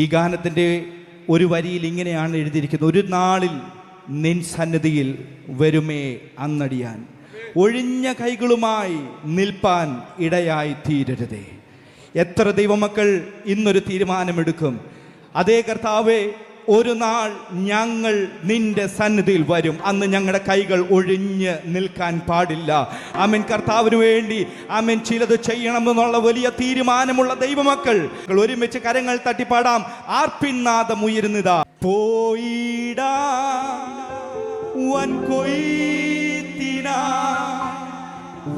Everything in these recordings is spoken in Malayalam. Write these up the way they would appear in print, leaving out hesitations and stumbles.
ഈ ഗാനത്തിൻ്റെ ഒരു വരിയിൽ ഇങ്ങനെയാണ് എഴുതിയിരിക്കുന്നത്: ഒരു നാളിൽ നിൻ സന്നിധിയിൽ വരുമേ അന്നടിയാൻ, ഒഴിഞ്ഞ കൈകളുമായി നിൽപ്പാൻ ഇടയായി തീരരുതേ. എത്ര ദൈവമക്കൾ ഇന്നൊരു തീരുമാനമെടുക്കും? അതേ കർത്താവേ, ഒരു നാൾ ഞങ്ങൾ നിന്റെ സന്നിധിയിൽ വരും, അന്ന് ഞങ്ങളുടെ കൈകൾ ഒഴിഞ്ഞ് നിൽക്കാൻ പാടില്ല. ആമേൻ. കർത്താവിന് വേണ്ടി ആമേൻ ചിലത് ചെയ്യണമെന്നുള്ള വലിയ തീരുമാനമുള്ള ദൈവമക്കൾ ഒരുമിച്ച് കരങ്ങൾ തട്ടിപ്പാടാം. ആർപ്പിന്നാദം ഉയരുന്നതാ. പോയിടാ വൻകൊയ്ത്തിനാ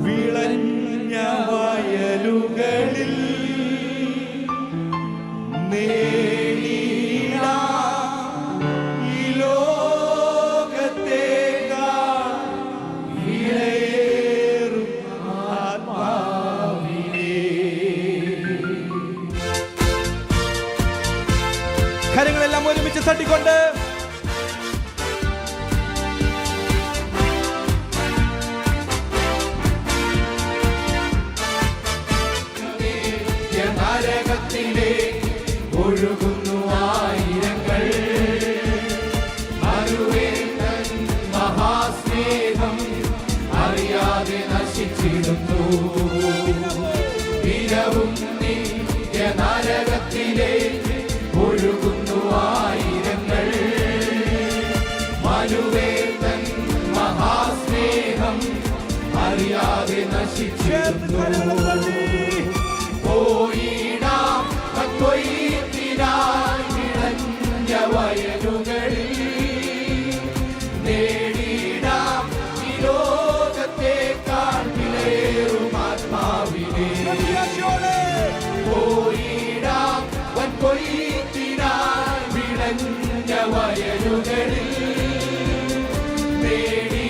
വിളഞ്ഞ വയലുകളിൽ കരങ്ങളെല്ലാം ഒരുമിച്ച് തട്ടിക്കൊണ്ട് നരകത്തിലെ ഒഴുകുന്നു ആയിരങ്ങൾ, മരുവേന്തൻ മഹാസ്നേഹം അറിയാതെ നശിച്ചിടുന്നു. ദിനവും നിത്യ നരകത്തിലെ ഒഴുകുന്നു ആയിരങ്ങൾ, മരുവേന്തൻ മഹാസ്നേഹം അറിയാതെ നശിച്ചിടുന്നു. പോയിടാം കൊയ്ത്തിനായി വിളഞ്ഞ വയലുകളിൽ, നേടിടാം ഈ ലോകത്തേക്കാൾ വിലയേറും ആത്മാവിനെ. പോയിടാം കൊയ്ത്തിനായി വിളഞ്ഞ വയലുകളിൽ, നേടി